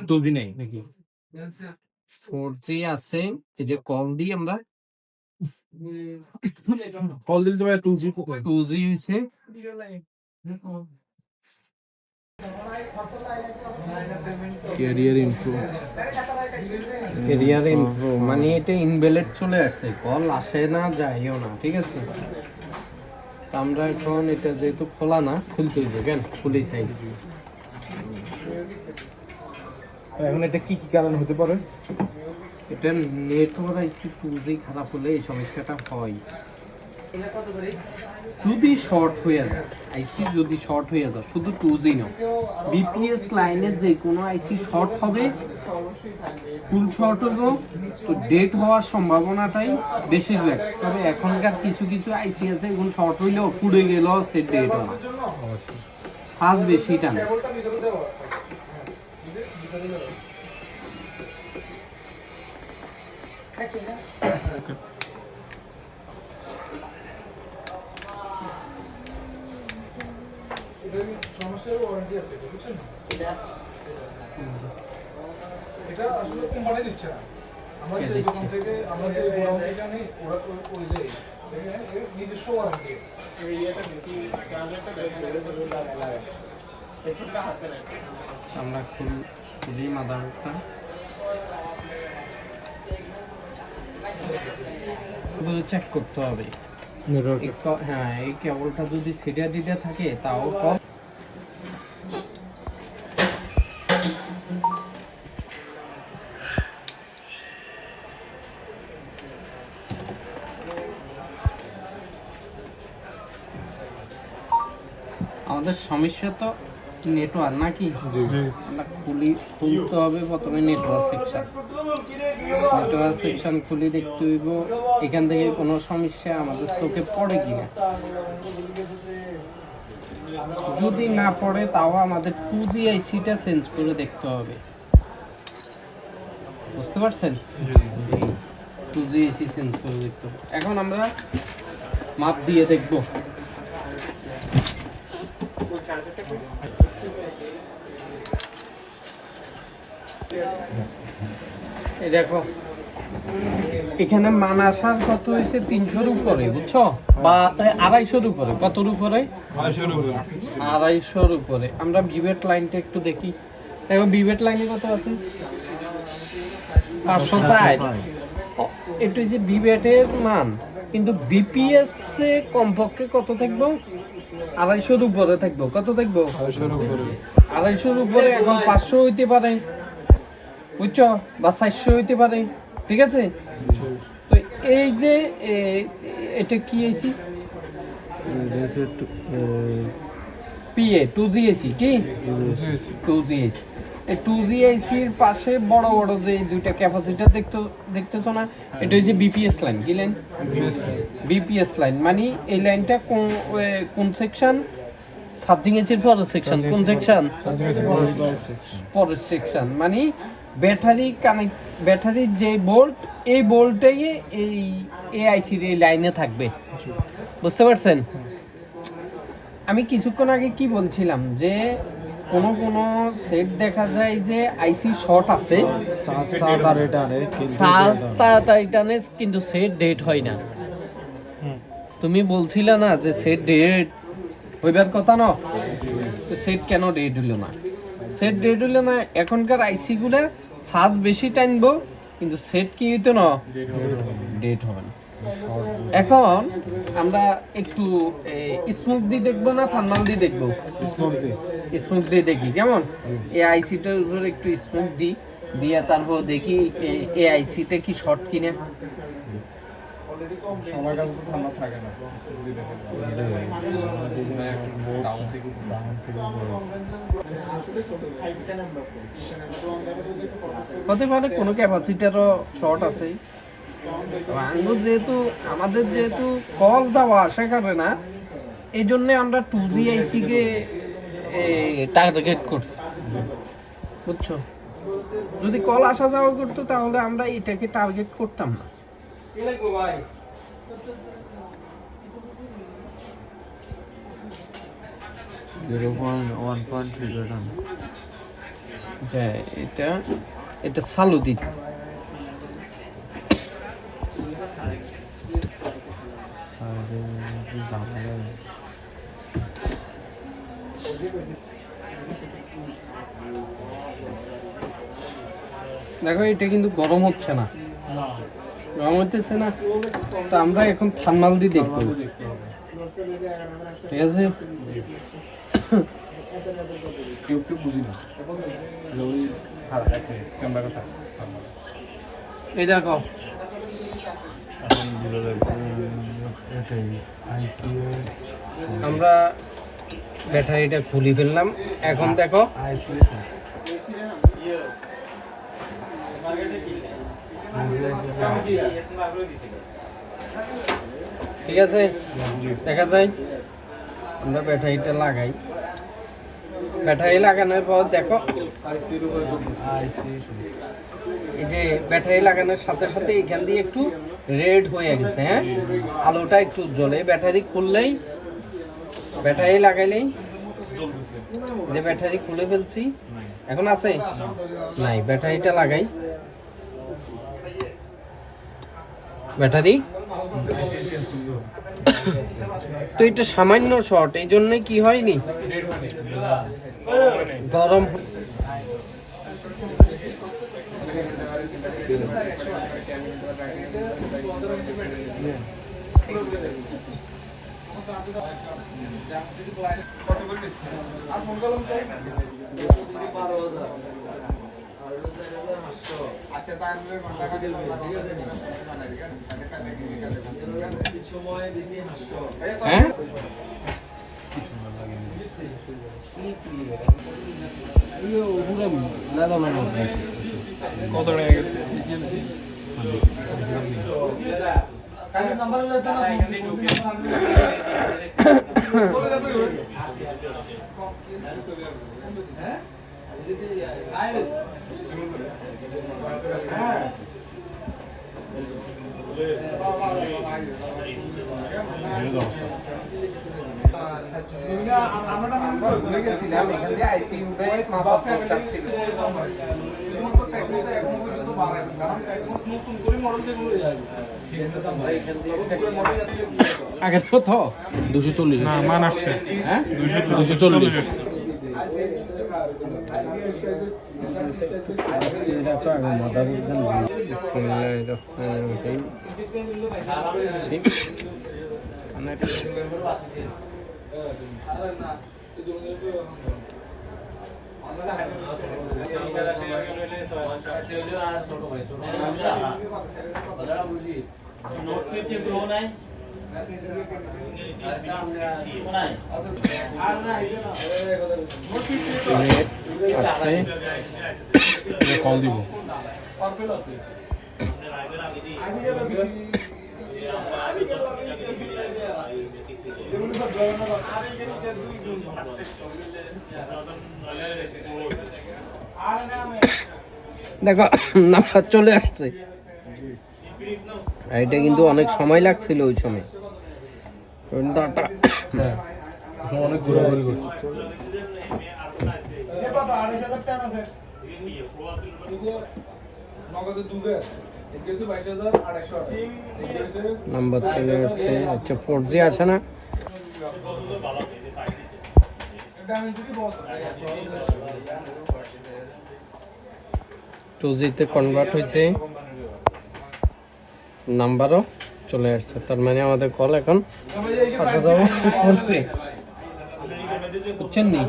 2G নেই নাকি? 4G আছে, এই যে কল দিই আমরা, কল দিলে তো ভাই 2G 2G হয়েছে। ক্যারিয়ার ইনফো ক্যারিয়ার ইনফো মানে এটা ইনভ্যালিড চলে আসছে, কল আসে না যায়ও না, ঠিক আছে। তা আমরা এখন এটা যেহেতু খোলা না, খুলতে হইবে কেন, খুলি চাই। এখন এটা কি কি কারণ হতে পারে? এটা নেটওয়ার্ক আইসি 2G খারাপ হলে এই সমস্যাটা হয়। যদি শর্ট হয়ে যায় আইসি, যদি শর্ট হয়ে যায়, শুধু 2G নয়, বিপিএস লাইনের যে কোনো আইসি শর্ট হবে, ফুল শর্ট হবো, তো ডেট হওয়ার সম্ভাবনাটাই বেশিরভাগ। তবে এখনকার কিছু কিছু আইসি আছে এখন শর্ট হইলেও পুড়ে গেল, সে ডেট হয় না, সাজ বেশি টানে। এটা আসলে কোম্পানি দিচ্ছে না, আমরা যে দোকান থেকে আমরা যে গোডাউন থেকে আনি ওরা ওই দেয় নিজস্ব ওয়ারেন্টি। আমরা খুলি মাদারবোর্ডটা, চেক করতে হবে। হ্যাঁ, এই কেবলটা যদি সিডা ডিডা থাকে তাও কম। আমাদের সমস্যা তো নেটওয়ার্ক নাকি, আমরা খুলতে হবে প্রথমে নেটওয়ার্ক সেকশন। নেটওয়ার্ক সেকশন খুলে দেখতে হইব এখান থেকে কোনো সমস্যা আমাদের চোখে পড়ে কিনা। যদি না পড়ে তাও আমাদের 2G আইসিটা চেঞ্জ করে দেখতে হবে, বুঝতে পারছেন? 2G আইসি চেঞ্জ করে দেখতে হবে। এখন আমরা মাপ দিয়ে দেখব। এই দেখো এখানে মানাসার কত হয়েছে, 300-র উপরে, বুঝছো? বা 250-র উপরে। কতর উপরে? 250-র উপরে। আমরা বিবেট লাইনটা একটু দেখি। দেখো বিবেট লাইনে কত আছে, 560। একটু যে বিবেটের মান, কিন্তু বিপিএস এ কমপক্ষে কত থাকবো? 250-র উপরে থাকবো। কত থাকবো? 250-র উপরে। এখন 500 হইতে পারে, বুঝছো, বা 400 হইতে পারে, ঠিক আছে? তো এই যে এটা কি আইসি, পিএ 2G আইসি, কি 2G আইসি। এই 2G আইসির পাশে বড় বড় যে দুইটা ক্যাপাসিটার দেখতেছো না, এটা হচ্ছে বিপিএস লাইন। কি লাইন? BPS line. মানে এই লাইনটা কোন সেকশন? চার্জিং এসির পরের সেকশন। কোন সেকশন? পরের সেকশন। মানে ব্যাটারির যে বোল্ট, এই বোল্টটাই এই এআইসির এই লাইনে থাকবে, বুঝতে পারছেন? আমি কিছুক্ষণ আগে কি বলছিলাম যে কোনো সেট দেখা যায় যে আইসি শর্ট আছে, চার্জ তাড়াতাড়ি টানে, কিন্তু সেট ডেট হয় না। তুমি বলছিলে না যে সেট ডেট হইবার কথা না, তো সেট কেন ডেট হইল না? সেট ডেট হইল না, এখনকার আইসি গুলা চার্জ বেশি টানবো, কিন্তু সেট কি হইতো না, ডেট হবে না। এখন আমরা একটু স্মোক দিয়ে দেখবো না থার্মাল দিয়ে দেখবো? স্মোক দিয়ে দেখি কেমন। এই আইসিটার উপর একটু স্মোক দিয়ে তারপর দেখি এই আইসিটা কি শর্ট কিনা। সবার কাছে তো ঠান্ডা থাকে না, হতে পারে কোনো ক্যাপাসিটারও শর্ট আছে। যেহেতু আমাদের যেহেতু কল যাওয়া আসা করে না, এই জন্য আমরা 2G আইসি কে টার্গেট করছি, বুঝছো? যদি কল আসা যাওয়া করতো তাহলে আমরা এটাকে টার্গেট করতাম না। যে এটা এটা চালু দিতে দেখো এটা কিন্তু গরম হচ্ছে না, গরম হতেছে না, তো আমরা এখন থার্মাল দিয়ে দেখবো, ঠিক আছে? কেউ বুঝি না ওই ক্যামেরা কথা এই দেখো আমরা ব্যাটারিটা খুলে ফেললাম, এখন দেখো ঠিক আছে, দেখা যায়। আমরা ব্যাটারিটা লাগাই, ব্যাটারি লাগানোর পর দেখো এই যে ব্যাটারি লাগানোর সাথে সাথে এখান দিয়ে একটু রেড হয়ে গেছে, হ্যাঁ, আলোটা একটু জ্বলে। ব্যাটারি খুললেই, ব্যাটারি লাগাইলেই, যে ব্যাটারি খুলে ফেলছি, এখন আছে নাই, ব্যাটারিটা লাগাই, ব্যাটারি তো এটা সামান্য শর্ট, এই জন্যই কি হয়নি, গরম। হ্যাঁ কত টাকা গেছে? ঘুরে গেছিলাম, এখান দিয়ে আইসিইউতে মাপা করতেছি। আগের কত 240 না মান আসছে, হ্যাঁ 240 কল দিব। দেখো নাম্বার চলে আসছে, এটা কিন্তু অনেক সময় লাগছিল ওই সময়, অনেক ঘোরাঘুরি করছি। নাম্বার চলে আসছে। আচ্ছা 4G আছে না, টুজিতে কনভার্ট হয়েছে, নাম্বারও চলে আসছে, তার মানে আমাদের কল এখন আসা যাবে করবে, বুঝছেন নি?